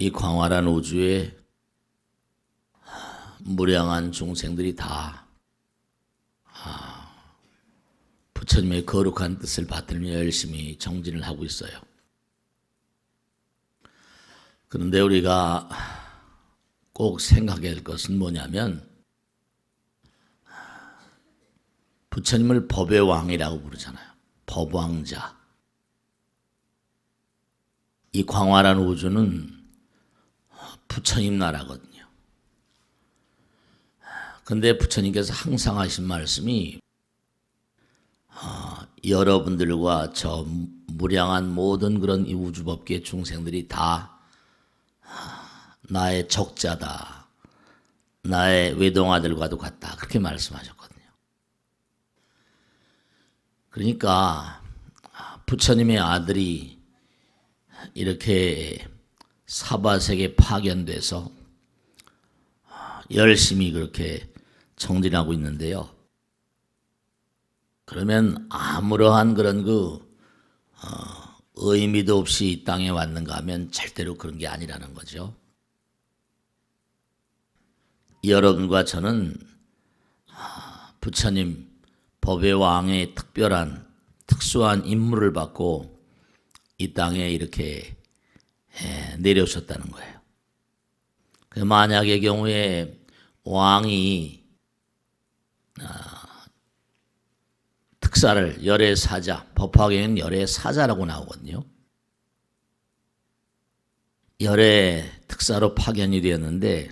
이 광활한 우주에 무량한 중생들이 다 부처님의 거룩한 뜻을 받들며 열심히 정진을 하고 있어요. 그런데 우리가 꼭 생각해야 할 것은 뭐냐면 부처님을 법의 왕이라고 부르잖아요. 법왕자. 이 광활한 우주는 부처님 나라거든요. 그런데 부처님께서 항상 하신 말씀이 여러분들과 저 무량한 모든 그런 이 우주법계 중생들이 다 나의 적자다. 나의 외동아들과도 같다. 그렇게 말씀하셨거든요. 그러니까 부처님의 아들이 이렇게 사바세계 파견돼서 열심히 그렇게 정진하고 있는데요. 그러면 아무러한 그런 의미도 없이 이 땅에 왔는가 하면 절대로 그런 게 아니라는 거죠. 여러분과 저는 부처님 법의 왕의 특별한 특수한 임무를 받고 이 땅에 이렇게 내려오셨다는 거예요. 만약의 경우에 왕이 특사를 열의 사자, 법화경에는 열의 사자라고 나오거든요. 열의 특사로 파견이 되었는데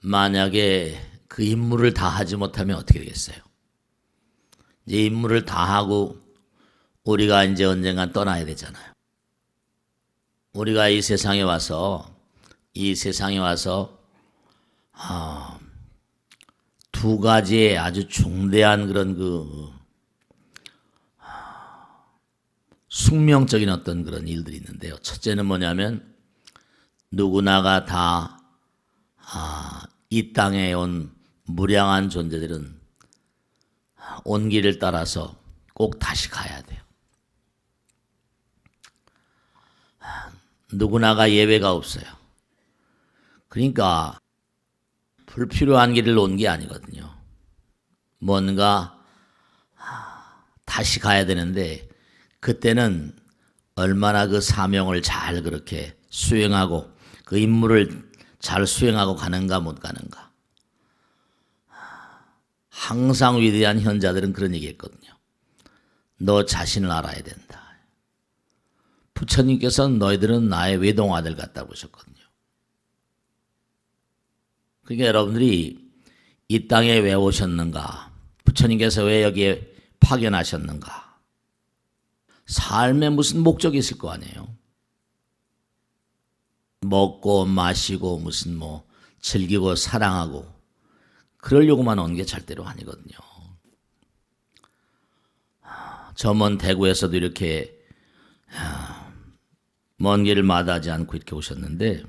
만약에 그 임무를 다 하지 못하면 어떻게 되겠어요? 이제 임무를 다 하고 우리가 이제 언젠간 떠나야 되잖아요. 우리가 이 세상에 와서 두 가지의 아주 중대한 그런 숙명적인 어떤 그런 일들이 있는데요. 첫째는 뭐냐면 누구나가 다 이 땅에 온 무량한 존재들은 온 길을 따라서 꼭 다시 가야 돼요. 누구나가 예외가 없어요. 그러니까 불필요한 길을 온 게 아니거든요. 뭔가 다시 가야 되는데 그때는 얼마나 그 사명을 잘 그렇게 수행하고 그 임무를 잘 수행하고 가는가 못 가는가. 항상 위대한 현자들은 그런 얘기했거든요. 너 자신을 알아야 된다. 부처님께서는 너희들은 나의 외동아들 같다고 하셨거든요. 그러니까 여러분들이 이 땅에 왜 오셨는가? 부처님께서 왜 여기에 파견하셨는가? 삶에 무슨 목적이 있을 거 아니에요? 먹고 마시고 무슨 즐기고 사랑하고 그러려고만 온 게 절대로 아니거든요. 저 먼 대구에서도 이렇게 먼 길을 마다하지 않고 이렇게 오셨는데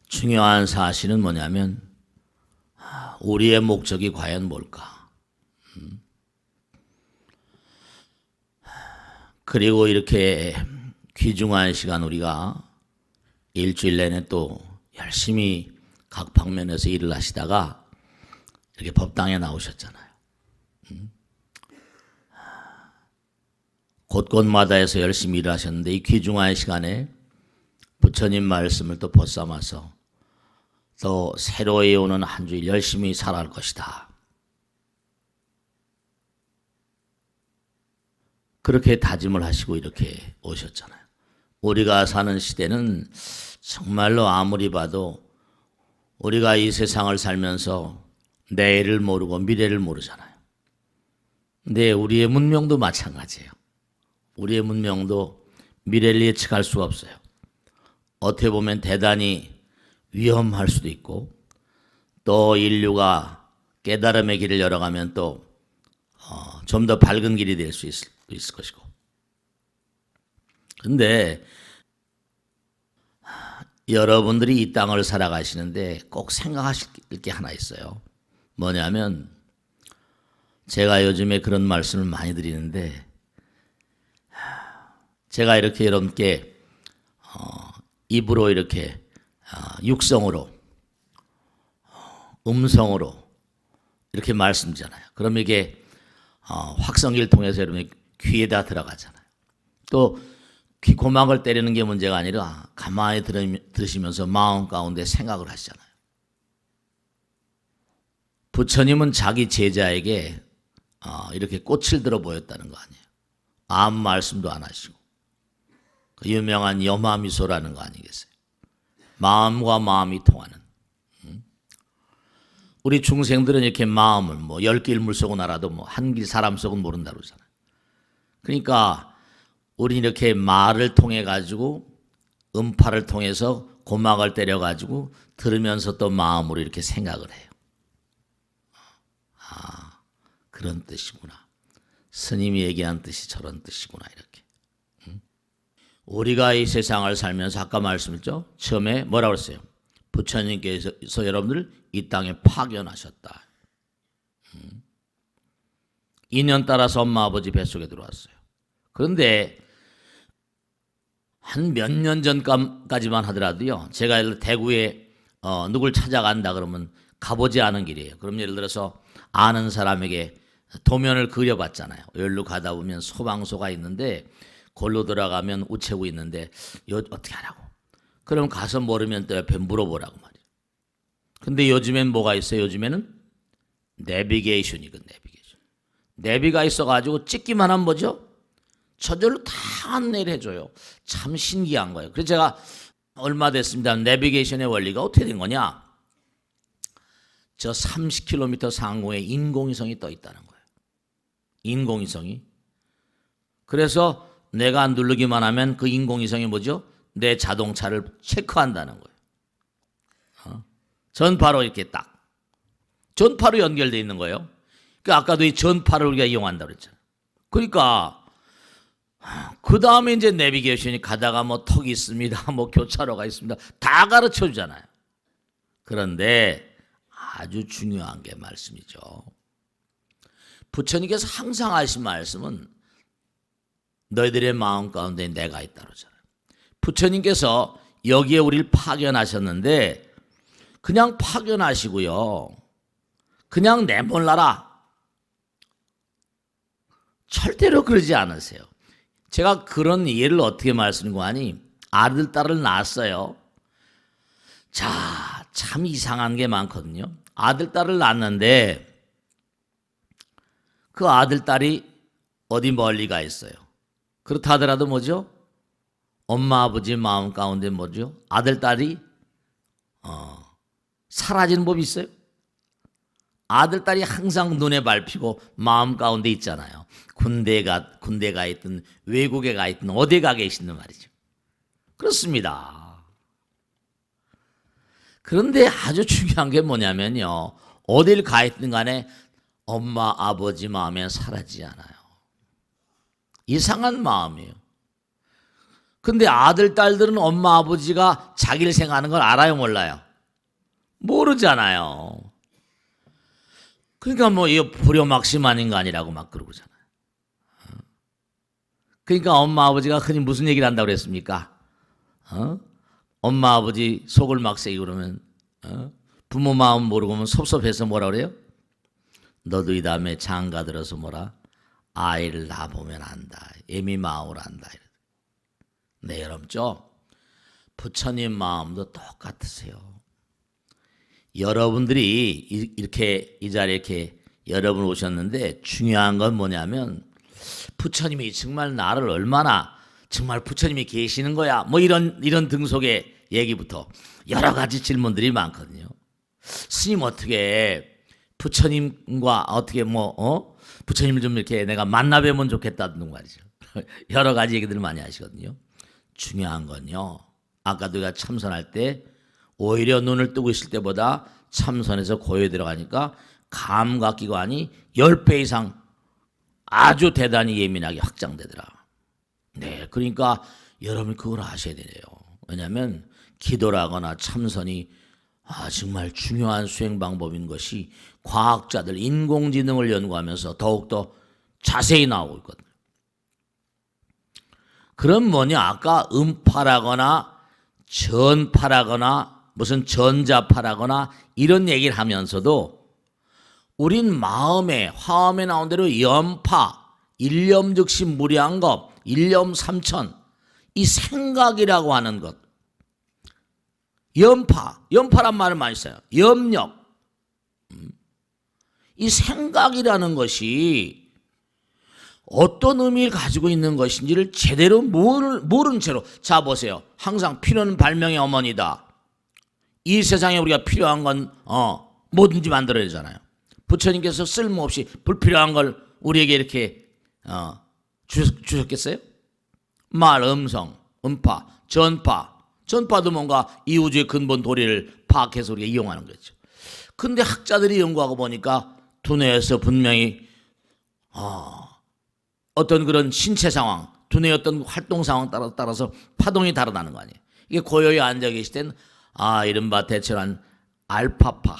중요한 사실은 뭐냐면 우리의 목적이 과연 뭘까? 그리고 이렇게 귀중한 시간 우리가 일주일 내내 또 열심히 각 방면에서 일을 하시다가 이렇게 법당에 나오셨잖아요. 곳곳마다에서 열심히 일을 하셨는데 이 귀중한 시간에 부처님 말씀을 또 벗삼아서 또 새로이 오는 한 주일 열심히 살아갈 것이다. 그렇게 다짐을 하시고 이렇게 오셨잖아요. 우리가 사는 시대는 정말로 아무리 봐도 우리가 이 세상을 살면서 내일을 모르고 미래를 모르잖아요. 근데 우리의 문명도 마찬가지예요. 우리의 문명도 미래를 예측할 수가 없어요. 어떻게 보면 대단히 위험할 수도 있고 또 인류가 깨달음의 길을 열어가면 또 좀 더 밝은 길이 될 수 있을 것이고. 근데 여러분들이 이 땅을 살아가시는데 꼭 생각하실 게 하나 있어요. 뭐냐면 제가 요즘에 그런 말씀을 많이 드리는데 제가 이렇게 여러분께 입으로 이렇게 육성으로 음성으로 이렇게 말씀드리잖아요. 그럼 이게 확성기를 통해서 여러분 귀에다 들어가잖아요. 또 귀 고막을 때리는 게 문제가 아니라 가만히 들으시면서 마음 가운데 생각을 하시잖아요. 부처님은 자기 제자에게 이렇게 꽃을 들어 보였다는 거 아니에요. 아무 말씀도 안 하시고 그 유명한 여마미소라는 거 아니겠어요. 마음과 마음이 통하는. 우리 중생들은 이렇게 마음을 뭐 10길 물속은 알아도 뭐 한 길 사람 속은 모른다 그러잖아요. 그러니까 우리 이렇게 말을 통해 가지고 음파를 통해서 고막을 때려 가지고 들으면서 또 마음으로 이렇게 생각을 해요. 그런 뜻이구나. 스님이 얘기한 뜻이 저런 뜻이구나 이렇게. 우리가 이 세상을 살면서 아까 말씀했죠. 처음에 뭐라고 그랬어요? 부처님께서 여러분들 이 땅에 파견하셨다. 인연 따라서 엄마 아버지 뱃속에 들어왔어요. 그런데 한 몇 년 전까지만 하더라도요. 제가 대구에 누굴 찾아간다 그러면 가보지 않은 길이에요. 그럼 예를 들어서 아는 사람에게 도면을 그려봤잖아요. 여기로 가다 보면 소방소가 있는데 골로 들어가면 우체국 있는데 어떻게 하라고. 그럼 가서 모르면 또 옆에 물어보라고 말이에요. 근데 요즘엔 뭐가 있어요? 요즘에는 내비게이션이거든. 내비가 있어가지고 찍기만 하면 뭐죠? 저절로 다 안내를 해줘요. 참 신기한 거예요. 그래서 제가 얼마 됐습니다. 내비게이션의 원리가 어떻게 된 거냐? 저 30km 상공에 인공위성이 떠 있다는 거예요. 인공위성이. 그래서 내가 누르기만 하면 그 인공위성이 뭐죠? 내 자동차를 체크한다는 거예요. 전파로 이렇게 딱. 전파로 연결되어 있는 거예요. 그러니까 아까도 이 전파를 우리가 이용한다고 그랬잖아요. 그러니까 그 다음에 이제 내비게이션이 가다가 뭐 턱이 있습니다. 뭐 교차로가 있습니다. 다 가르쳐 주잖아요. 그런데 아주 중요한 게 말씀이죠. 부처님께서 항상 하신 말씀은 너희들의 마음 가운데 내가 있다고 그러잖아요. 부처님께서 여기에 우리를 파견하셨는데 그냥 파견하시고요. 그냥 내몰라라. 절대로 그러지 않으세요. 제가 그런 예를 어떻게 말씀하니 아들, 딸을 낳았어요. 자, 참 이상한 게 많거든요. 아들, 딸을 낳았는데 그 아들, 딸이 어디 멀리 가 있어요. 그렇다 하더라도 뭐죠? 엄마, 아버지 마음 가운데 뭐죠? 아들, 딸이 사라지는 법이 있어요. 아들, 딸이 항상 눈에 밟히고 마음 가운데 있잖아요. 군대 가 있든 외국에 가 있든 어디 가 계시든 말이죠. 그렇습니다. 그런데 아주 중요한 게 뭐냐면요. 어딜 가 있든 간에 엄마, 아버지 마음에 사라지지 않아요. 이상한 마음이에요. 근데 아들, 딸들은 엄마, 아버지가 자기를 생각하는 걸 알아요, 몰라요? 모르잖아요. 그러니까 뭐 이거 불효막심 거 아니라고 막 그러잖아요. 그러니까 엄마 아버지가 흔히 무슨 얘기를 한다고 그랬습니까? 엄마 아버지 속을 막 새기고 그러면 부모 마음 모르고 하면 섭섭해서 뭐라 그래요? 너도 이 다음에 장가 들어서 뭐라? 아이를 낳아보면 안다. 애미 마음으로 안다. 네, 여러분죠? 부처님 마음도 똑같으세요. 여러분들이 이렇게 이 자리에 이렇게 여러분 오셨는데 중요한 건 뭐냐면 부처님이 정말 나를 얼마나 정말 부처님이 계시는 거야 뭐 이런 등속의 얘기부터 여러 가지 질문들이 많거든요. 스님 어떻게 부처님과 어떻게 부처님을 좀 이렇게 내가 만나뵈면 좋겠다는 말이죠. 여러 가지 얘기들을 많이 하시거든요. 중요한 건요. 아까도 우리가 참선할 때 오히려 눈을 뜨고 있을 때보다 참선에서 고요에 들어가니까 감각기관이 10배 이상 아주 대단히 예민하게 확장되더라. 네, 그러니까 여러분 그걸 아셔야 돼요. 왜냐하면 기도라거나 참선이 정말 중요한 수행 방법인 것이 과학자들 인공지능을 연구하면서 더욱더 자세히 나오고 있거든요. 그럼 뭐냐? 아까 음파라거나 전파라거나 무슨 전자파라거나 이런 얘기를 하면서도 우린 마음에 화엄에 나온 대로 염파, 일념 즉시 무량겁, 일념 삼천, 이 생각이라고 하는 것, 염파란 말을 많이 써요. 염력, 이 생각이라는 것이 어떤 의미를 가지고 있는 것인지를 제대로 모르는 채로, 자 보세요. 항상 필요는 발명의 어머니다. 이 세상에 우리가 필요한 건 뭐든지 만들어야 되잖아요. 부처님께서 쓸모없이 불필요한 걸 우리에게 이렇게 주셨겠어요? 말, 음성, 음파, 전파도 뭔가 이 우주의 근본 도리를 파악해서 우리가 이용하는 거죠. 근데 학자들이 연구하고 보니까 두뇌에서 분명히 어떤 그런 신체 상황, 두뇌의 어떤 활동 상황 따라서 파동이 다르다는 거 아니에요. 이게 고요히 앉아 계실 때는 이른바 대체로 한 알파파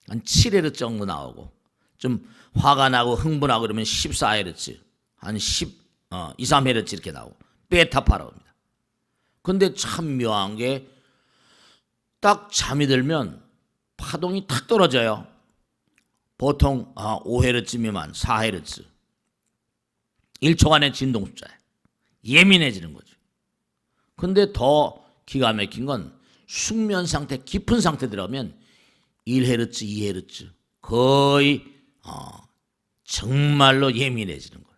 한 7Hz 정도 나오고, 좀 화가 나고 흥분하고 그러면 14Hz, 한 2, 3Hz 이렇게 나오고, 베타파라고 합니다. 근데 참 묘한 게 딱 잠이 들면 파동이 탁 떨어져요. 보통 5Hz 미만, 4Hz. 1초간의 진동 숫자에 예민해지는 거죠. 근데 더 기가 막힌 건 숙면 상태, 깊은 상태 들어가면 1Hz, 2Hz 거의 정말로 예민해지는 거예요.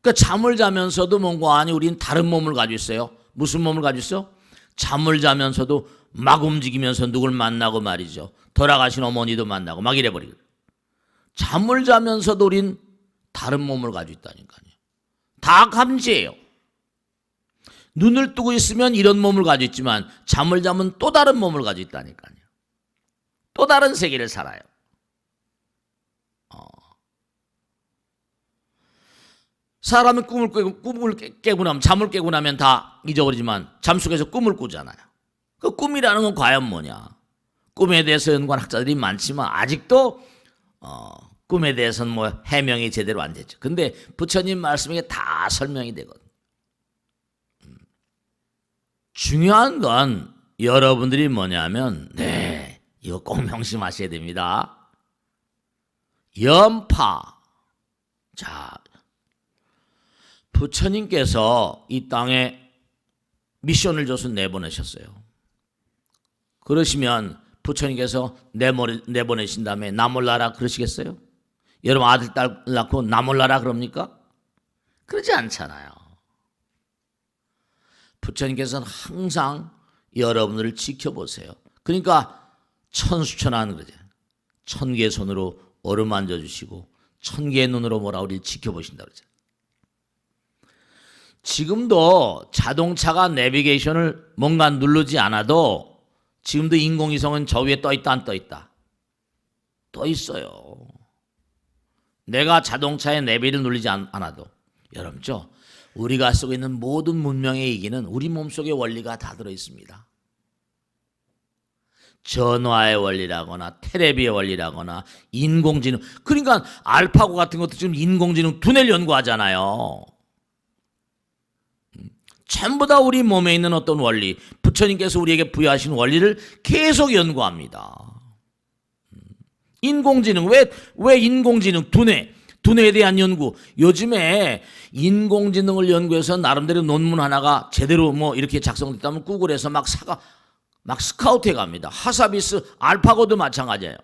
그러니까 잠을 자면서도 뭔가 아니 우리는 다른 몸을 가지고 있어요. 무슨 몸을 가지고 있어? 잠을 자면서도 막 움직이면서 누굴 만나고 말이죠. 돌아가신 어머니도 만나고 막 이래버리고. 잠을 자면서도 우린 다른 몸을 가지고 있다니까요. 다 감지해요. 눈을 뜨고 있으면 이런 몸을 가지고 있지만 잠을 자면 또 다른 몸을 가지고 있다니까요. 또 다른 세계를 살아요. 사람은 꿈을 깨고 나면, 잠을 깨고 나면 다 잊어버리지만 잠 속에서 꿈을 꾸잖아요. 그 꿈이라는 건 과연 뭐냐? 꿈에 대해서 연구한 학자들이 많지만 아직도 꿈에 대해서는 뭐 해명이 제대로 안 되죠. 근데 부처님 말씀에 다 설명이 되거든요. 중요한 건 여러분들이 뭐냐면, 이거 꼭 명심하셔야 됩니다. 염파. 자, 부처님께서 이 땅에 미션을 줘서 내보내셨어요. 그러시면 부처님께서 내보내신 다음에 나 몰라라 그러시겠어요? 여러분 아들 딸 낳고 나 몰라라 그럽니까? 그러지 않잖아요. 부처님께서는 항상 여러분들을 지켜보세요. 그러니까 천수천한 그러죠. 1000개의 손으로 어루만져 주시고 1000개의 눈으로 우리를 지켜보신다 그러죠. 지금도 자동차가 내비게이션을 뭔가 누르지 않아도 지금도 인공위성은 저 위에 떠 있다 안 떠 있다? 떠 있어요. 내가 자동차의 내비를 누르지 않아도. 여러분죠, 우리가 쓰고 있는 모든 문명의 이기는 우리 몸속의 원리가 다 들어있습니다. 전화의 원리라거나 텔레비의 원리라거나 인공지능, 그러니까 알파고 같은 것도 지금 인공지능 두뇌를 연구하잖아요. 전부 다 우리 몸에 있는 어떤 원리, 부처님께서 우리에게 부여하신 원리를 계속 연구합니다. 인공지능, 왜 인공지능, 두뇌에 대한 연구. 요즘에 인공지능을 연구해서 나름대로 논문 하나가 제대로 뭐 이렇게 작성됐다면 구글에서 막 스카우트해 갑니다. 하사비스, 알파고도 마찬가지예요.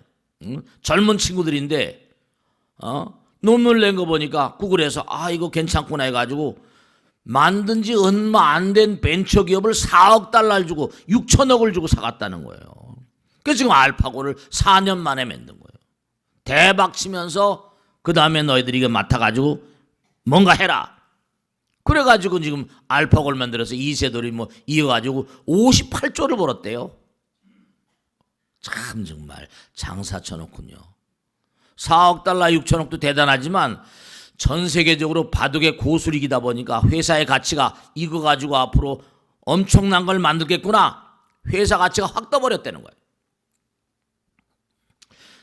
젊은 친구들인데 논문을 낸 거 보니까 구글에서 이거 괜찮구나 해가지고 만든 지 얼마 안 된 벤처기업을 4억 달러를 주고 6천억을 주고 사갔다는 거예요. 그래서 지금 알파고를 4년 만에 만든 거예요. 대박 치면서 그 다음에 너희들이 이거 맡아가지고 뭔가 해라. 그래가지고 지금 알파고를 만들어서 이세돌이 뭐 이어가지고 58조를 벌었대요. 참 정말 장사 쳐놓군요. 4억 달러 6천억도 대단하지만 전 세계적으로 바둑의 고수익이다 보니까 회사의 가치가 이거 가지고 앞으로 엄청난 걸 만들겠구나. 회사 가치가 확 떠버렸다는 거예요.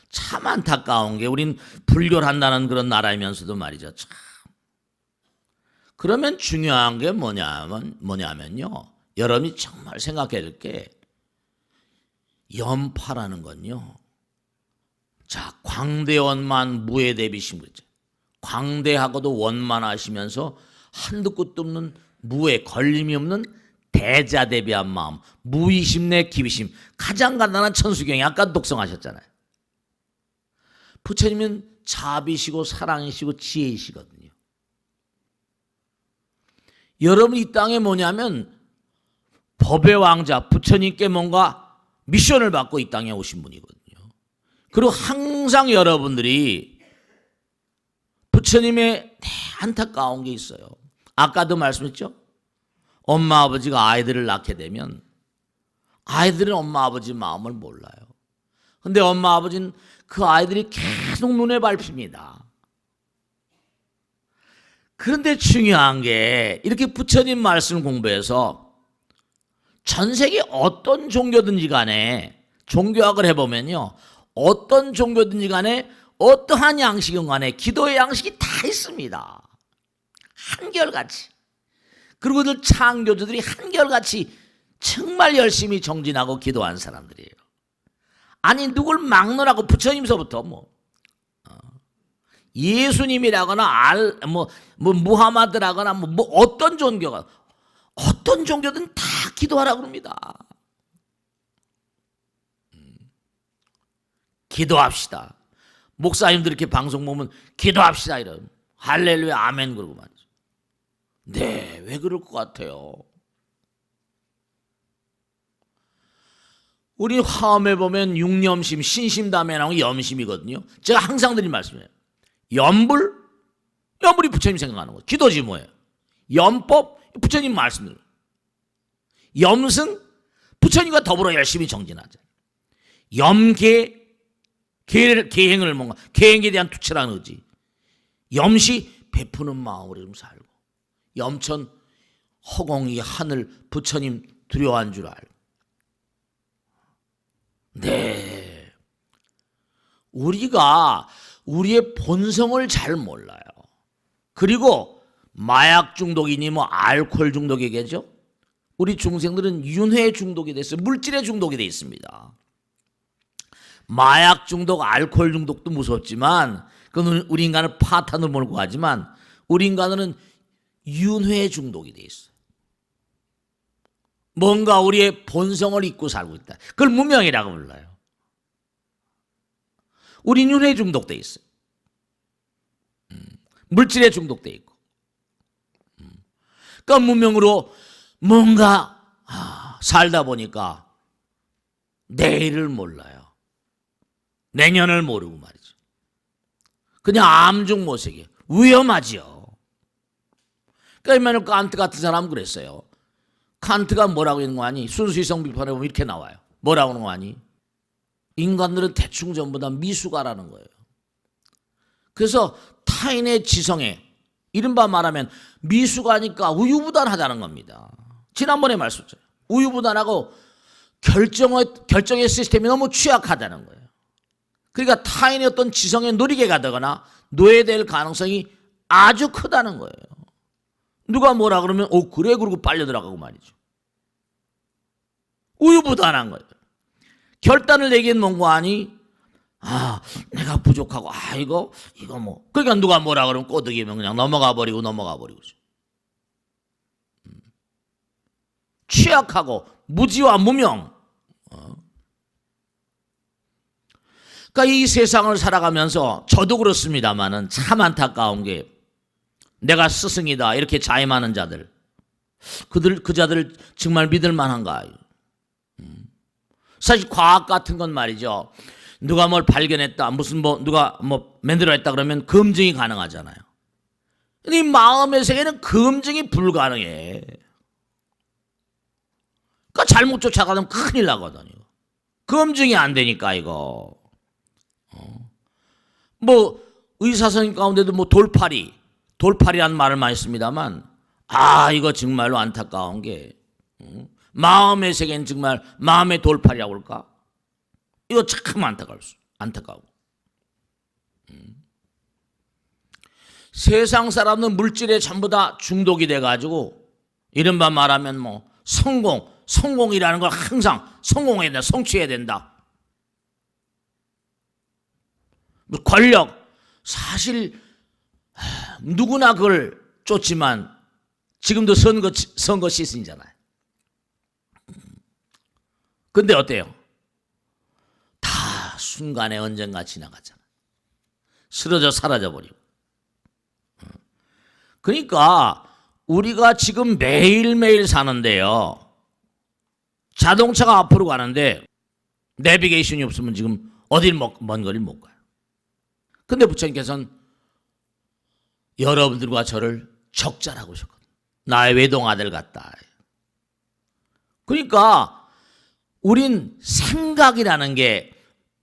참 안타까운 게 우린 불교를 한다는 그런 나라이면서도 말이죠. 참 그러면 중요한 게 뭐냐면요. 여러분이 정말 생각해야 될 게 연파라는 건요. 자, 광대원만 무해대비신 거죠. 광대하고도 원만하시면서 한도 끝도 없는 무해, 걸림이 없는 대자대비한 마음, 무의심 내 기비심. 가장 간단한 천수경이 아까 독성하셨잖아요. 부처님은 자비시고 사랑이시고 지혜이시거든요. 여러분 이 땅에 뭐냐면 법의 왕자 부처님께 뭔가 미션을 받고 이 땅에 오신 분이거든요. 그리고 항상 여러분들이 부처님의 안타까운 게 있어요. 아까도 말씀했죠. 엄마 아버지가 아이들을 낳게 되면 아이들은 엄마 아버지 마음을 몰라요. 근데 엄마 아버지는 그 아이들이 계속 눈에 밟힙니다. 그런데 중요한 게 이렇게 부처님 말씀 공부해서 전 세계 어떤 종교든지 간에 종교학을 해보면요. 어떤 종교든지 간에 어떠한 양식인 간에 기도의 양식이 다 있습니다. 한결같이. 그리고들 창교주들이 한결같이 정말 열심히 정진하고 기도한 사람들이에요. 아니 누굴 막론하고 부처님서부터 예수님이라거나 무하마드라거나 어떤 종교가 어떤 종교든 다 기도하라고 합니다. 기도합시다. 목사님들 이렇게 방송 보면 기도합시다 이런 할렐루야 아멘 그러고 말이죠. 네, 왜 그럴 것 같아요? 우리 화엄에 보면 육념심, 신심담에 나오는 염심이거든요. 제가 항상 드린 말씀이에요. 염불이 부처님 생각하는 거. 기도지 뭐예요. 염법, 부처님 말씀들. 염승, 부처님과 더불어 열심히 정진하자. 염계, 계행을 뭔가, 계행에 대한 투철한 의지. 염시, 베푸는 마음으로 좀 살고. 염천, 허공이 하늘, 부처님 두려워한 줄 알고. 네. 우리가 우리의 본성을 잘 몰라요. 그리고 마약 중독이니 알코올 중독이겠죠? 우리 중생들은 윤회 중독이 됐어요. 물질에 중독이 되어 있습니다. 마약 중독, 알코올 중독도 무섭지만 그건 우리 인간을 파탄으로 몰고 가지만 우리 인간은 윤회 중독이 되어 있어요. 뭔가 우리의 본성을 잊고 살고 있다. 그걸 무명이라고 불러요. 우린 윤회 중독돼 있어요. 물질에 중독돼 있고. 그러니까 무명으로 뭔가 살다 보니까 내일을 몰라요. 내년을 모르고 말이죠. 그냥 암중 모색이에요. 위험하죠. 그러니까 이마누엘 칸트 같은 사람은 그랬어요. 칸트가 뭐라고 있는 거 아니? 순수이성 비판에 보면 이렇게 나와요. 뭐라고 하는 거 아니? 인간들은 대충 전부 다 미숙아라는 거예요. 그래서 타인의 지성에 이른바 말하면 미숙아니까 우유부단하다는 겁니다. 지난번에 말씀드렸죠. 우유부단하고 결정의 시스템이 너무 취약하다는 거예요. 그러니까 타인의 어떤 지성에 노리게 되거나 노예될 가능성이 아주 크다는 거예요. 누가 뭐라 그러면 그래 그러고 빨려 들어가고 말이죠. 우유부단한 거예요. 결단을 내기엔 뭔가 아니 내가 부족하고 이거 그러니까 누가 뭐라 그러면 꼬드기면 그냥 넘어가 버리고 취약하고 무지와 무명. 그러니까 이 세상을 살아가면서 저도 그렇습니다만은 참 안타까운 게 내가 스승이다 이렇게 자임하는 자들 그 자들 정말 믿을 만한가? 사실 과학 같은 건 말이죠. 누가 뭘 발견했다 누가 만들어냈다 그러면 검증이 가능하잖아요. 이 마음의 세계는 검증이 불가능해. 그러니까 잘못 쫓아가면 큰일 나거든요. 검증이 안 되니까 이거. 의사 선생님 가운데도 돌팔이란 말을 많이 씁니다만 이거 정말로 안타까운 게 마음의 세계는 정말 마음의 돌팔이라고 할까? 이거 참 안타까워. 세상 사람은 물질에 전부 다 중독이 돼가지고 이른바 말하면 뭐 성공이라는 걸 항상 성공해야 된다, 성취해야 된다. 권력, 사실 누구나 그걸 쫓지만 지금도 선거 시즌이잖아요. 근데 어때요? 다 순간에 언젠가 지나가잖아. 쓰러져 사라져버리고. 그러니까 우리가 지금 매일매일 사는데요. 자동차가 앞으로 가는데 내비게이션이 없으면 지금 어딜 먼 거리를 못 가요. 근데 부처님께서는 여러분들과 저를 적자라고 하셨거든요. 나의 외동아들 같다. 그러니까 우린 생각이라는 게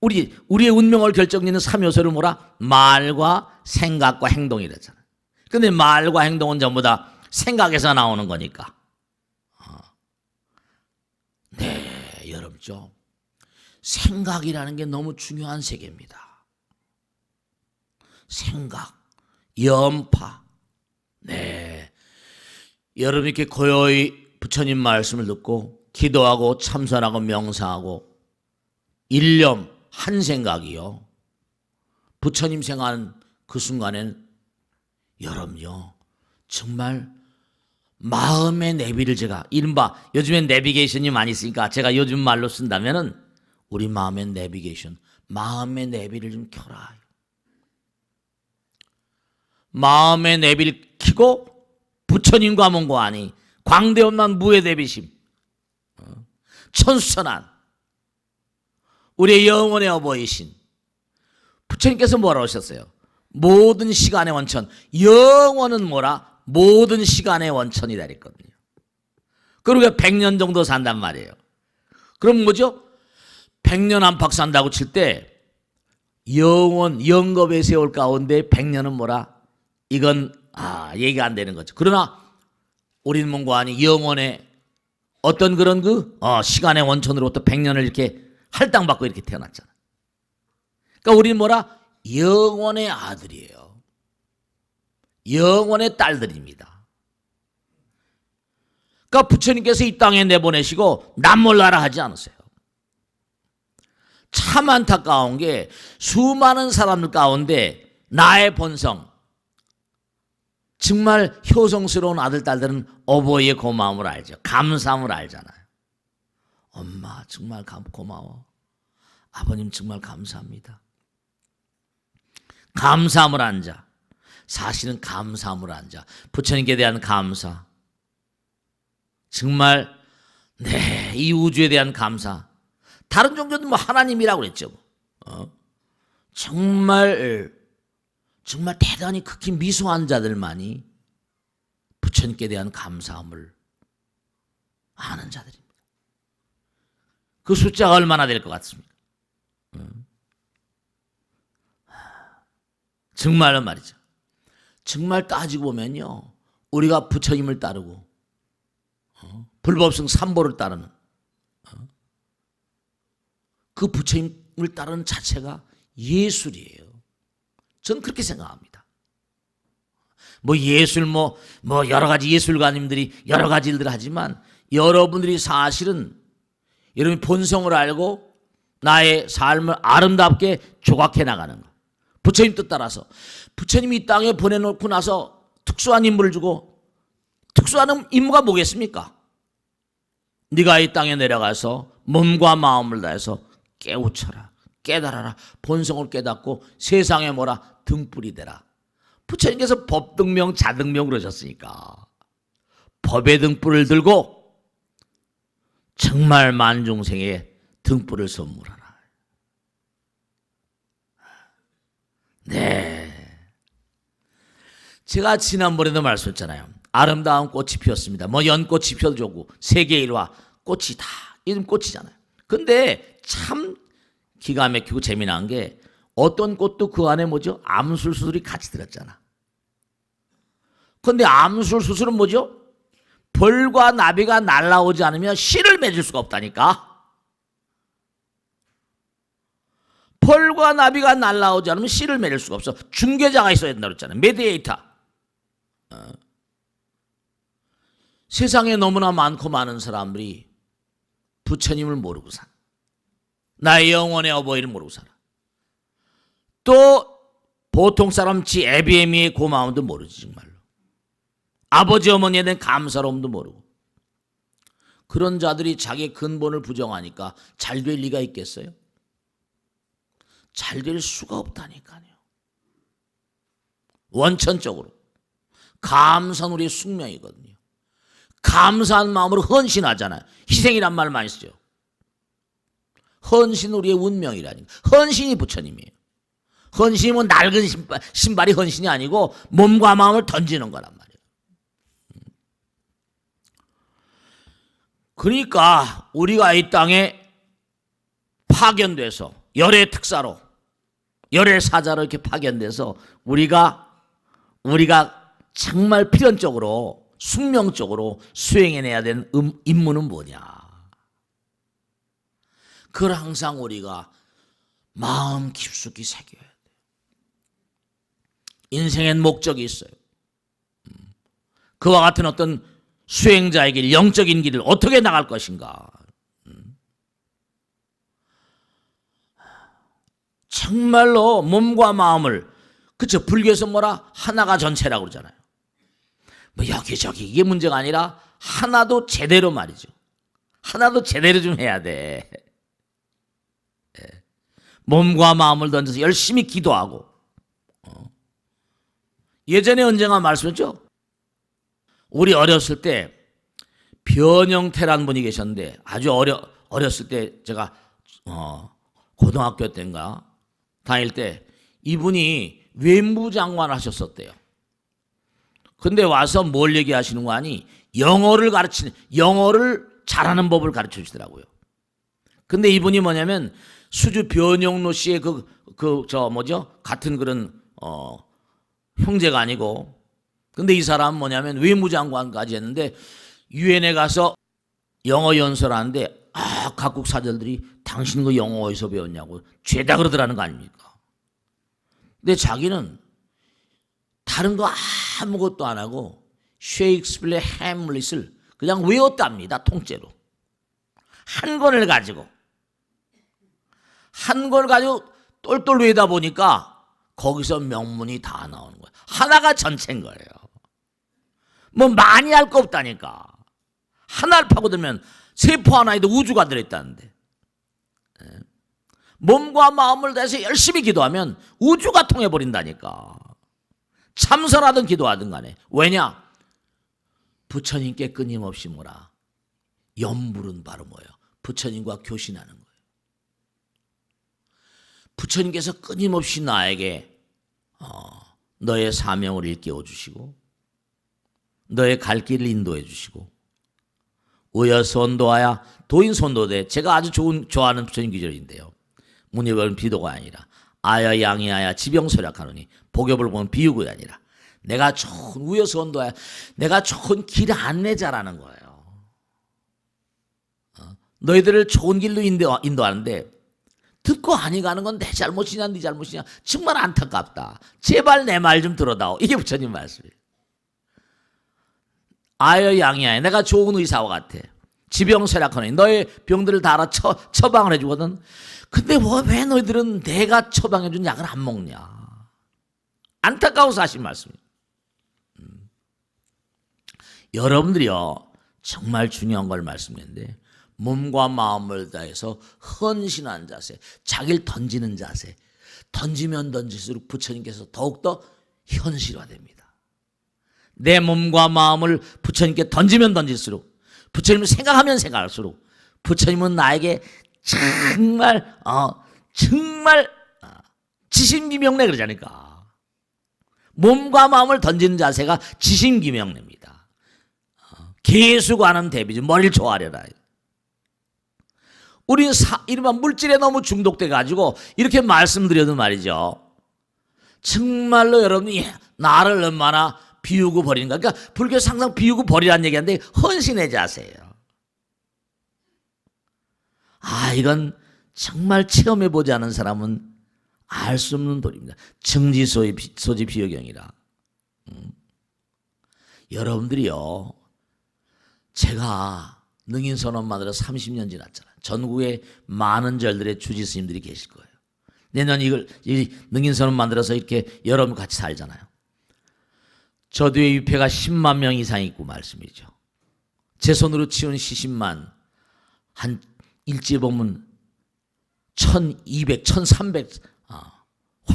우리의 운명을 결정짓는 3요소를 뭐라? 말과 생각과 행동이랬잖아요. 근데 말과 행동은 전부 다 생각에서 나오는 거니까. 네, 여러분죠. 생각이라는 게 너무 중요한 세계입니다. 생각, 연파. 네, 여러분 이렇게 고요히 부처님 말씀을 듣고 기도하고 참선하고 명상하고 일념 한 생각이요. 부처님 생각하는 그 순간에는 여러분요, 정말 마음의 내비를 제가 이른바 요즘엔 내비게이션이 많이 쓰니까 제가 요즘 말로 쓴다면은 우리 마음의 내비게이션, 마음의 내비를 좀 켜라. 마음의 내비를 켜고 부처님과 mon고하니 광대엄난 무의 대비심, 천수천안 우리의 영혼의 어버이신 부처님께서 뭐라고 하셨어요? 모든 시간의 원천, 영원은 뭐라? 모든 시간의 원천이다 그랬거든요. 그러니까 100년 정도 산단 말이에요. 그럼 뭐죠? 100년 안팎 산다고 칠 때 영겁의 세월 가운데 100년은 뭐라? 이건 얘기가 안 되는 거죠. 그러나 우리는 mon고하니 영원의 어떤 그런 시간의 원천으로부터 100년을 이렇게 할당받고 이렇게 태어났잖아. 그러니까 우리는 뭐라? 영원의 아들이에요. 영원의 딸들입니다. 그러니까 부처님께서 이 땅에 내보내시고 남 몰라라 하지 않으세요. 참 안타까운 게 수많은 사람들 가운데 나의 본성, 정말 효성스러운 아들, 딸들은 어버이의 고마움을 알죠. 감사함을 알잖아요. 엄마 정말 고마워. 아버님 정말 감사합니다. 감사함을 안자. 사실은 감사함을 안자. 부처님께 대한 감사. 정말 이 우주에 대한 감사. 다른 종교는 뭐 하나님이라고 그랬죠. 정말 대단히 극히 미소한 자들만이 부처님께 대한 감사함을 아는 자들입니다. 그 숫자가 얼마나 될 것 같습니까? 정말로 말이죠. 정말 따지고 보면요, 우리가 부처님을 따르고 불법성 삼보를 따르는 그 부처님을 따르는 자체가 예술이에요. 저는 그렇게 생각합니다. 예술 여러 가지 예술가님들이 여러 가지 일들을 하지만 여러분들이 사실은 여러분이 본성을 알고 나의 삶을 아름답게 조각해 나가는 것. 부처님 뜻 따라서 부처님이 이 땅에 보내놓고 나서 특수한 임무를 주고, 특수한 임무가 뭐겠습니까? 네가 이 땅에 내려가서 몸과 마음을 다해서 깨우쳐라, 깨달아라, 본성을 깨닫고 세상에 뭐라? 등불이 되라. 부처님께서 법등명 자등명 그러셨으니까 법의 등불을 들고 정말 만중생에 등불을 선물하라. 네, 제가 지난번에도 말씀했잖아요. 아름다운 꽃이 피었습니다. 연꽃이 피어도 좋고 세계 일화 꽃이 다 이런 꽃이잖아요. 근데 참 기가 막히고 재미난 게 어떤 꽃도 그 안에 뭐죠? 암술수술이 같이 들었잖아. 근데 암술수술은 뭐죠? 벌과 나비가 날아오지 않으면 씨를 맺을 수가 없다니까. 벌과 나비가 날아오지 않으면 씨를 맺을 수가 없어. 중개자가 있어야 된다고 했잖아요. 메디에이터. 세상에 너무나 많고 많은 사람들이 부처님을 모르고 살아. 나의 영혼의 어버이를 모르고 살아. 또 보통 사람 지 애비애미의 고마움도 모르지 정말로. 아버지 어머니에 대한 감사로움도 모르고. 그런 자들이 자기의 근본을 부정하니까 잘 될 리가 있겠어요? 잘 될 수가 없다니까요. 원천적으로. 감사는 우리의 숙명이거든요. 감사한 마음으로 헌신하잖아요. 희생이란 말 많이 쓰죠. 헌신은 우리의 운명이라니까. 헌신이 부처님이에요. 헌신이 뭐 낡은 신발이 헌신이 아니고 몸과 마음을 던지는 거란 말이에요. 그러니까 우리가 이 땅에 파견돼서 열의 특사로 열의 사자로 이렇게 파견돼서 우리가 정말 필연적으로 숙명적으로 수행해내야 되는 임무는 뭐냐. 그걸 항상 우리가 마음 깊숙이 새겨야 돼요. 인생엔 목적이 있어요. 그와 같은 어떤 수행자의 길, 영적인 길을 어떻게 나갈 것인가. 정말로 몸과 마음을, 그쵸, 불교에서 뭐라 하나가 전체라고 그러잖아요. 뭐 여기저기 이게 문제가 아니라 하나도 제대로 말이죠. 하나도 제대로 좀 해야 돼. 몸과 마음을 던져서 열심히 기도하고. 예전에 언젠가 말씀했죠. 우리 어렸을 때 변영태라는 분이 계셨는데 아주 어렸을 때 제가 고등학교 때인가 다닐 때 이분이 외무장관 하셨었대요. 근데 와서 뭘 얘기하시는 거 아니? 영어를 잘하는 법을 가르쳐 주시더라고요. 근데 이분이 뭐냐면 수주 변영로 씨의 같은 그런 형제가 아니고, 근데 이 사람은 뭐냐면 외무장관까지 했는데 유엔에 가서 영어 연설하는데 각국 사절들이 당신 그 영어 어디서 배웠냐고 죄다 그러더라는 거 아닙니까? 근데 자기는 다른 거 아무것도 안 하고 셰익스피어의 햄릿을 그냥 외웠답니다. 통째로. 한 권을 가지고 똘똘 외다 보니까 거기서 명문이 다 나오는 거예요. 하나가 전체인 거예요. 뭐 많이 할 거 없다니까. 하나를 파고들면 세포 하나에도 우주가 들어있다는데. 몸과 마음을 다해서 열심히 기도하면 우주가 통해버린다니까. 참선하든 기도하든 간에. 왜냐? 부처님께 끊임없이 뭐라? 염불은 바로 뭐예요? 부처님과 교신하는 거예요. 부처님께서 끊임없이 나에게 너의 사명을 일깨워 주시고 너의 갈 길을 인도해 주시고 우여선도하야 도인선도대. 제가 아주 좋아하는 부처님 기절인데요. 문예벌은 비도가 아니라 아야 양이하야 지병설약하노니 복엽을 보면 비유가 아니라 내가 좋은 우여선도하야 내가 좋은 길 안내자라는 거예요. 너희들을 좋은 길로 인도하는데 듣고 아니 가는 건 내 잘못이냐 네 잘못이냐 정말 안타깝다. 제발 내 말 좀 들어다오. 이게 부처님 말씀이에요. 아여 양이야 내가 좋은 의사와 같아. 지병설약하노니 너의 병들을 다 알아 처방을 해주거든. 근데 왜 너희들은 내가 처방해준 약을 안 먹냐. 안타까워서 하신 말씀이에요. 여러분들이요 정말 중요한 걸 말씀했는데 몸과 마음을 다해서 헌신한 자세, 자기를 던지는 자세, 던지면 던질수록 부처님께서 더욱더 현실화됩니다. 내 몸과 마음을 부처님께 던지면 던질수록, 부처님을 생각하면 생각할수록 부처님은 나에게 정말 지심기명내 그러자니까. 몸과 마음을 던지는 자세가 지심기명내입니다. 개수관은 대비지 머리를 좋아하려라. 우리는 이른바 물질에 너무 중독돼 가지고 이렇게 말씀드려도 말이죠. 정말로 여러분이 나를 얼마나 비우고 버리는가. 그러니까 불교에서 항상 비우고 버리라는 얘기하는데 헌신의 자세예요. 이건 정말 체험해보지 않은 사람은 알 수 없는 돌입니다. 청지소지 비여경이라. 여러분들이요, 제가 능인선언 만들어 30년 지났잖아요. 전국에 많은 절들의 주지 스님들이 계실 거예요. 내년 이 능인선언 만들어서 이렇게 여러분 같이 살잖아요. 저 뒤에 유폐가 10만 명 이상 있고 말씀이죠. 제 손으로 치운 시신만 한 일지에 보면 1200, 1300,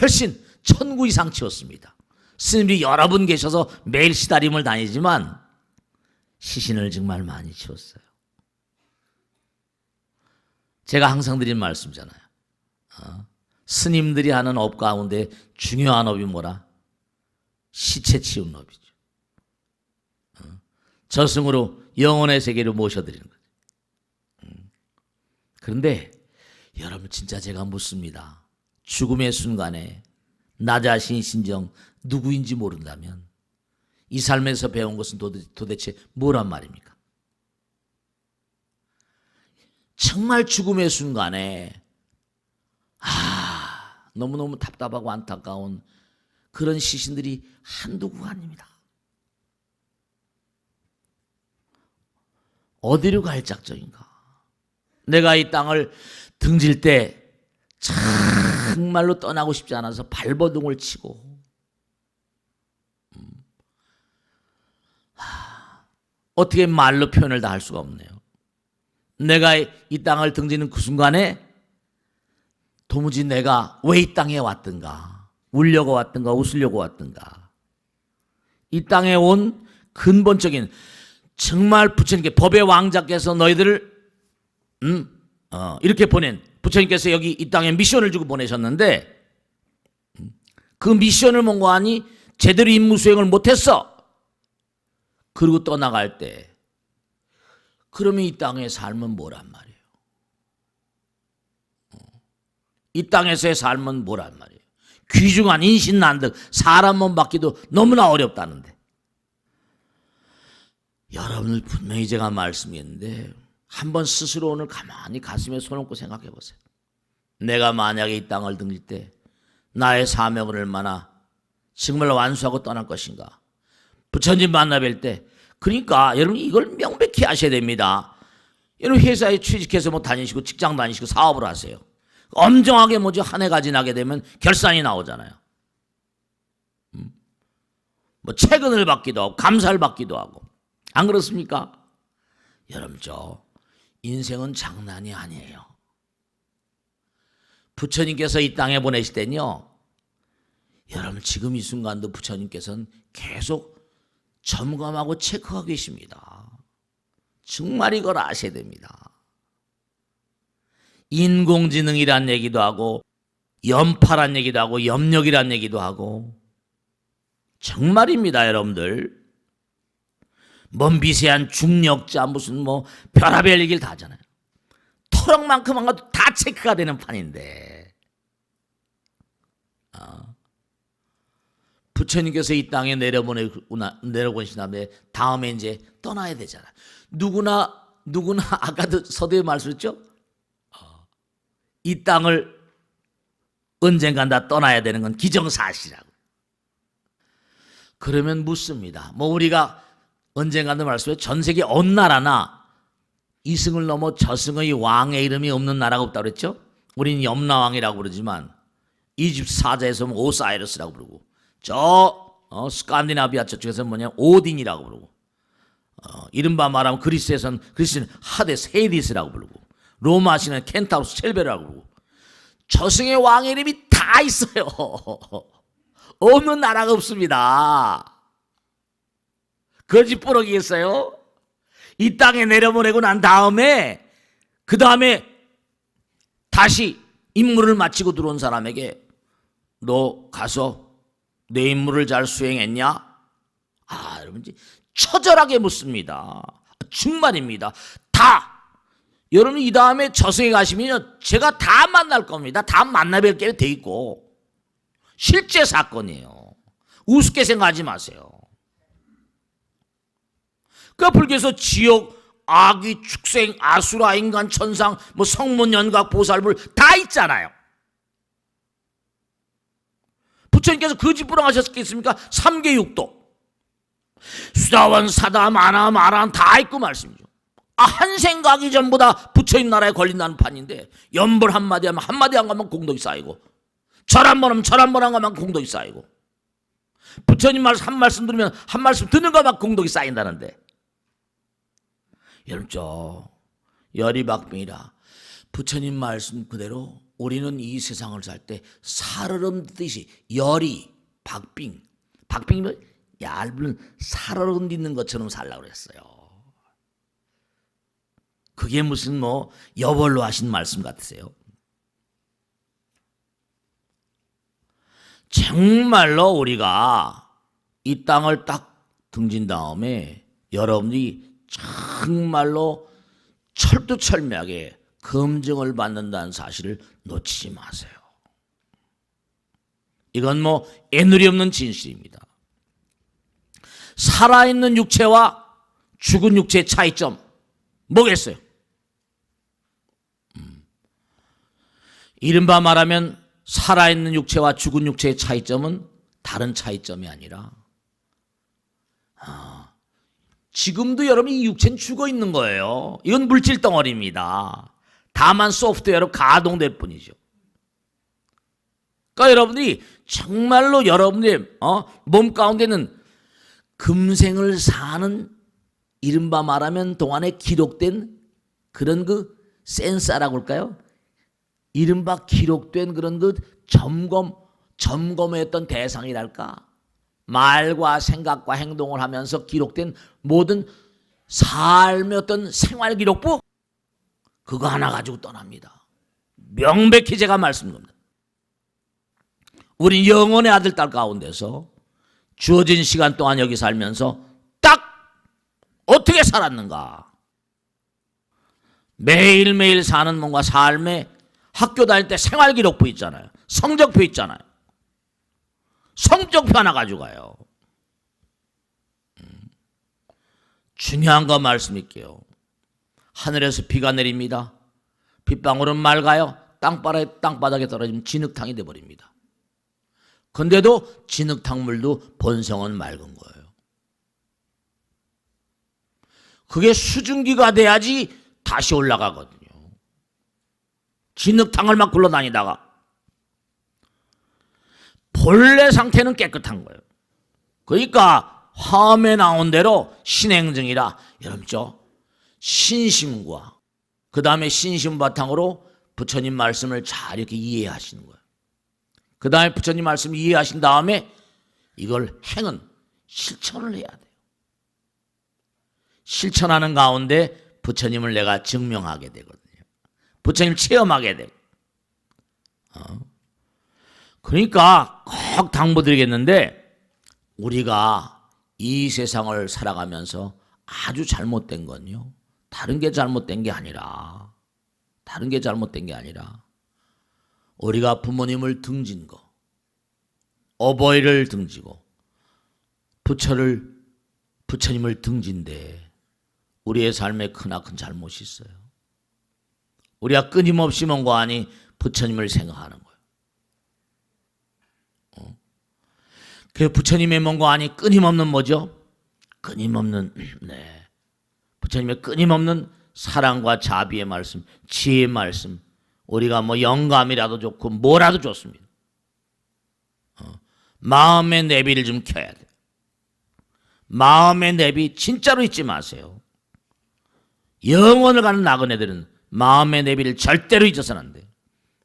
훨씬 1000구 이상 치웠습니다. 스님들이 여러 분 계셔서 매일 시다림을 다니지만 시신을 정말 많이 치웠어요. 제가 항상 드리는 말씀이잖아요. 스님들이 하는 업 가운데 중요한 업이 뭐라? 시체 치운 업이죠. 저승으로 영혼의 세계로 모셔드리는 거죠. 그런데 여러분 진짜 제가 묻습니다. 죽음의 순간에 나 자신이 진정 누구인지 모른다면 이 삶에서 배운 것은 도대체 뭐란 말입니까? 정말 죽음의 순간에 너무너무 답답하고 안타까운 그런 시신들이 한두구가 아닙니다. 어디로 갈 작정인가? 내가 이 땅을 등질 때 정말로 떠나고 싶지 않아서 발버둥을 치고 어떻게 말로 표현을 다 할 수가 없네요. 내가 이 땅을 등지는 그 순간에 도무지 내가 왜 이 땅에 왔든가, 울려고 왔든가 웃으려고 왔든가, 이 땅에 온 근본적인 정말 부처님께 법의 왕자께서 너희들을 이렇게 보낸 부처님께서 여기 이 땅에 미션을 주고 보내셨는데 그 미션을 뭔가하니 제대로 임무 수행을 못했어. 그리고 떠나갈 때 그러면 이 땅의 삶은 뭐란 말이에요? 이 땅에서의 삶은 뭐란 말이에요? 귀중한 인신난득 사람 몸 받기도 너무나 어렵다는데 여러분들 분명히 제가 말씀했는데 한번 스스로 오늘 가만히 가슴에 손 얹고 생각해 보세요. 내가 만약에 이 땅을 등질 때 나의 사명을 얼마나 정말 완수하고 떠날 것인가. 부처님 만나 뵐 때 그러니까 여러분 이걸 명백히 아셔야 됩니다. 여러분 회사에 취직해서 뭐 다니시고 직장 다니시고 사업을 하세요. 엄정하게 뭐죠 한 해가 지나게 되면 결산이 나오잖아요. 뭐 채근을 받기도 하고 감사를 받기도 하고 안 그렇습니까? 여러분 저 인생은 장난이 아니에요. 부처님께서 이 땅에 보내실 때는요. 여러분 지금 이 순간도 부처님께서는 계속 점검하고 체크하고 계십니다. 정말 이걸 아셔야 됩니다. 인공지능이란 얘기도 하고 연파란 얘기도 하고 염력이란 얘기도 하고 정말입니다 여러분들. 먼 미세한 중력자 무슨 뭐 별의별 얘기를 다 하잖아요. 토럭만큼 한 것도 다 체크가 되는 판인데 부처님께서 이 땅에 내려보내신 다음에 다음에 이제 떠나야 되잖아요. 누구나 아까도 서두에 말씀했죠. 이 땅을 언젠간 다 떠나야 되는 건 기정사실이라고. 그러면 묻습니다. 뭐 우리가 언젠가도 말씀해 전 세계 어느 나라나 이승을 넘어 저승의 왕의 이름이 없는 나라가 없다고 그랬죠. 우리는 염라왕이라고 부르지만 이집트 사자에서 오사이러스라고 부르고 스칸디나비아 저쪽에서는 뭐냐 오딘이라고 부르고 이른바 말하면 그리스는 하데스 헤이디스라고 부르고 로마시는 켄타우스 첼베라고 부르고 저승의 왕의 이름이 다 있어요. 없는 나라가 없습니다. 거짓부렁이겠어요? 이 땅에 내려보내고 난 다음에 그 다음에 다시 임무를 마치고 들어온 사람에게 너 가서 내 임무를 잘 수행했냐? 여러분 처절하게 묻습니다. 정말입니다. 다 여러분 이 다음에 저승에 가시면 제가 다 만날 겁니다. 다 만나뵐 게 돼 있고 실제 사건이에요. 우습게 생각하지 마세요. 그러니까 불교에서 지옥, 아귀, 축생, 아수라, 인간, 천상, 뭐 성문, 연각, 보살불 다 있잖아요. 부처님께서 거짓부렁하셨겠습니까? 삼계육도 수다원 사다 마나 마란 다 있고 말씀이죠. 한 생각이 전부 다 부처님 나라에 걸린다는 판인데 연불 한마디 하면 한마디 안 가면 공덕이 쌓이고 절 한 번 하면 절 한 번 안 가면 공덕이 쌓이고 부처님 말씀 한 말씀 들으면 한 말씀 듣는 것만 공덕이 쌓인다는데 여러분 저 열이 박빙이라 부처님 말씀 그대로 우리는 이 세상을 살 때 살얼음 듯이 열이 박빙이면 얇은 살얼음 딛는 것처럼 살라고 그랬어요. 그게 무슨 뭐 여벌로 하신 말씀 같으세요? 정말로 우리가 이 땅을 딱 등진 다음에 여러분이 정말로 철두철미하게 검증을 받는다는 사실을 놓치지 마세요. 이건 뭐 애누리 없는 진실입니다. 살아있는 육체와 죽은 육체의 차이점 뭐겠어요? 이른바 말하면 살아있는 육체와 죽은 육체의 차이점은 다른 차이점이 아니라 지금도 여러분이 이 육체는 죽어 있는 거예요. 이건 물질 덩어리입니다. 다만 소프트웨어로 가동될 뿐이죠. 그러니까 여러분들이 정말로 여러분의 몸 가운데는 금생을 사는 이른바 말하면 동안에 기록된 그런 그 센서라고 할까요? 이른바 기록된 그런 그 점검의 어떤 대상이랄까? 말과 생각과 행동을 하면서 기록된 모든 삶의 어떤 생활기록부 그거 하나 가지고 떠납니다. 명백히 제가 말씀드립니다. 우리 영혼의 아들 딸 가운데서 주어진 시간 동안 여기 살면서 딱 어떻게 살았는가? 매일매일 사는 뭔가 삶의 학교 다닐 때 생활기록부 있잖아요. 성적표 있잖아요. 성적표 하나 가져가요. 중요한 거 말씀드릴게요. 하늘에서 비가 내립니다. 빗방울은 맑아요. 땅바닥에 떨어지면 진흙탕이 돼버립니다. 근데도 진흙탕물도 본성은 맑은 거예요. 그게 수증기가 돼야지 다시 올라가거든요. 진흙탕을 막 굴러다니다가 본래 상태는 깨끗한 거예요. 그러니까 화음에 나온 대로 신행증이라 여러분죠. 신심과 그 다음에 신심 바탕으로 부처님 말씀을 잘 이렇게 이해하시는 거예요. 그 다음에 부처님 말씀 이해하신 다음에 이걸 실천을 해야 돼요. 실천하는 가운데 부처님을 내가 증명하게 되거든요. 부처님 체험하게 돼요. 그러니까 꼭 당부드리겠는데 우리가 이 세상을 살아가면서 아주 잘못된 건요. 다른 게 잘못된 게 아니라 우리가 부모님을 등진 거, 어버이를 등지고 부처님을 등진데 우리의 삶에 크나큰 잘못이 있어요. 우리가 끊임없이 뭔가 하니 부처님을 생각하는 거예요. 그 부처님의 뭔가 하니 끊임없는 뭐죠? 끊임없는 부처님의 끊임없는 사랑과 자비의 말씀, 지혜의 말씀, 우리가 뭐 영감이라도 좋고 뭐라도 좋습니다. 마음의 내비를 좀 켜야 돼요. 마음의 내비 진짜로 잊지 마세요. 영원을 가는 나그네들은 마음의 내비를 절대로 잊어서는 안 돼요.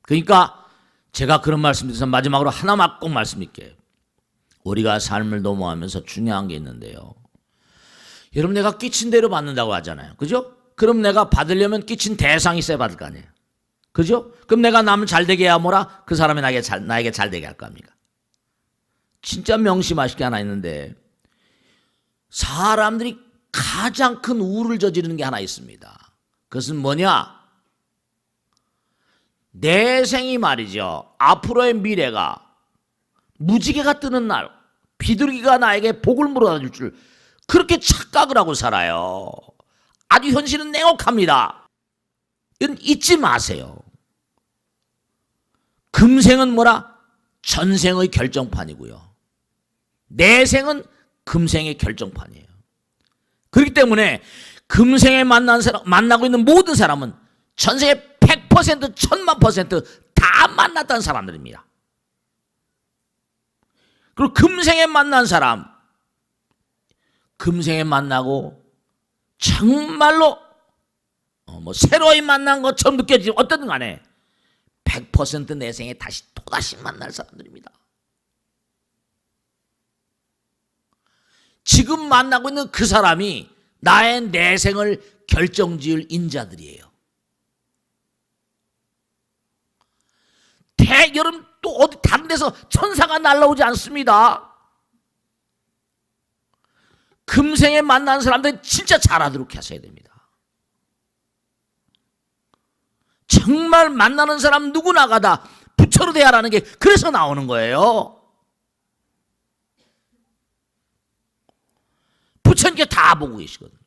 그러니까 제가 그런 말씀드려서 마지막으로 하나만 꼭 말씀드릴게요. 우리가 삶을 도모하면서 중요한 게 있는데요. 여러분 내가 끼친 대로 받는다고 하잖아요. 그죠? 그럼 내가 받으려면 끼친 대상이 있어야 받을 거 아니에요. 그죠? 그럼 내가 남을 잘 되게 해야 뭐라? 그 사람이 나에게 잘 되게 할 거 아닙니까? 진짜 명심하실 게 하나 있는데 사람들이 가장 큰 우를 저지르는 게 하나 있습니다. 그것은 뭐냐? 내 생이 말이죠. 앞으로의 미래가 무지개가 뜨는 날 비둘기가 나에게 복을 물어다 줄 줄 그렇게 착각을 하고 살아요. 아주 현실은 냉혹합니다. 이건 잊지 마세요. 금생은 뭐라? 전생의 결정판이고요. 내생은 금생의 결정판이에요. 그렇기 때문에 금생에 만나고 있는 모든 사람은 전생에 100%, 1000%다 만났다는 사람들입니다. 그리고 금생에 만난 사람, 금생에 만나고 정말로 새로이 만난 것처럼 느껴지지 어쨌든 간에 100% 내생에 또다시 만날 사람들입니다. 지금 만나고 있는 그 사람이 나의 내생을 결정지을 인자들이에요. 여러분 또 어디 다른 데서 천사가 날라오지 않습니다. 금생에 만난 사람들 진짜 잘 알아듣게 하셔야 됩니다. 정말 만나는 사람 누구나가 다 부처로 대하라는 게 그래서 나오는 거예요. 부처님께 다 보고 계시거든요.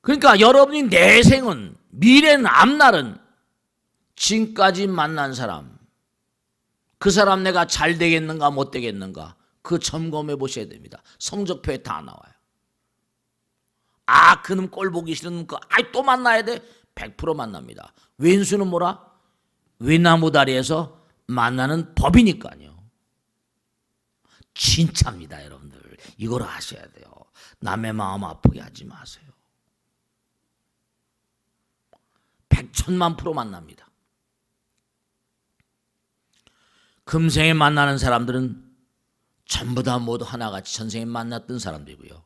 그러니까 여러분이 내생은, 미래는, 앞날은 지금까지 만난 사람, 그 사람 내가 잘 되겠는가 못 되겠는가 그 점검해 보셔야 됩니다. 성적표에 다 나와요. 아, 그놈 꼴 보기 싫은 거, 또 만나야 돼? 100% 만납니다. 왼수는 뭐라? 외나무다리에서 만나는 법이니까요. 진짜입니다, 여러분들. 이걸 아셔야 돼요. 남의 마음 아프게 하지 마세요. 100,000,000% 만납니다. 금생에 만나는 사람들은 전부 다 모두 하나같이 전생에 만났던 사람들이고요.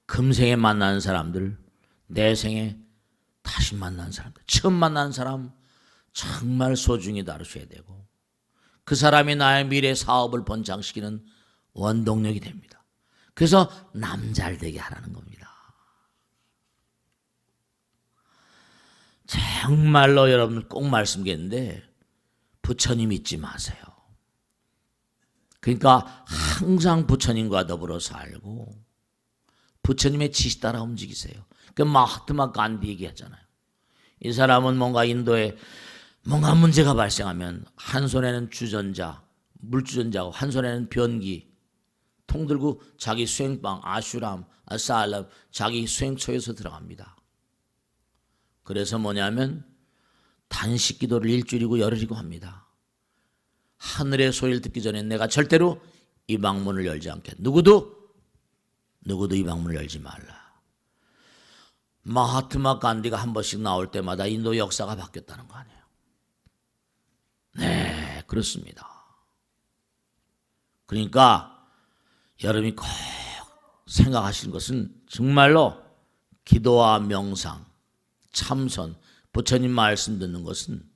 금생에 만나는 사람들, 내생에 다시 만난 사람들, 처음 만난 사람 정말 소중히 다루셔야 되고 그 사람이 나의 미래 사업을 번창시키는 원동력이 됩니다. 그래서 남 잘 되게 하라는 겁니다. 정말로 여러분 꼭 말씀드리는데 부처님 잊지 마세요. 그러니까 항상 부처님과 더불어 살고 부처님의 지시 따라 움직이세요. 그 마하트마 간디 얘기하잖아요. 이 사람은 뭔가 인도에 뭔가 문제가 발생하면 한 손에는 주전자, 물주전자고 한 손에는 변기, 통 들고 자기 수행방, 아슈람, 아살람, 자기 수행처에서 들어갑니다. 그래서 뭐냐면 단식 기도를 일주일이고 열흘이고 합니다. 하늘의 소리를 듣기 전에 내가 절대로 이 방문을 열지 않겠다. 누구도 이 방문을 열지 말라. 마하트마 간디가 한 번씩 나올 때마다 인도 역사가 바뀌었다는 거 아니에요. 네, 그렇습니다. 그러니까 여러분이 꼭 생각하시는 것은 정말로 기도와 명상, 참선, 부처님 말씀 듣는 것은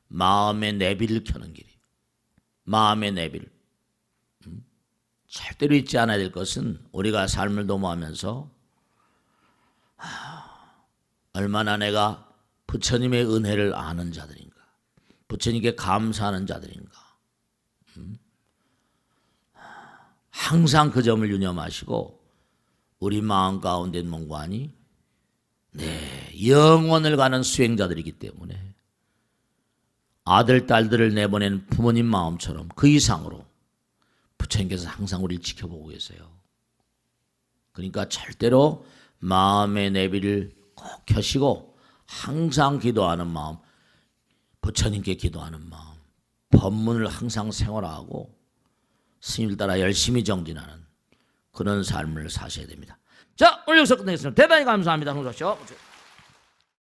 마음의 내비를 켜는 길이에요. 마음의 내비를. 절대로 잊지 않아야 될 것은 우리가 삶을 도모하면서 얼마나 내가 부처님의 은혜를 아는 자들인가, 부처님께 감사하는 자들인가. 항상 그 점을 유념하시고 우리 마음 가운데 몽관이 영원을 가는 수행자들이기 때문에 아들, 딸들을 내보낸 부모님 마음처럼 그 이상으로 부처님께서 항상 우리를 지켜보고 계세요. 그러니까 절대로 마음의 내비를 꼭 켜시고 항상 기도하는 마음, 부처님께 기도하는 마음, 법문을 항상 생활하고 스님을 따라 열심히 정진하는 그런 삶을 사셔야 됩니다. 자, 오늘 여기서 끝내겠습니다. 대단히 감사합니다. 성사쇼.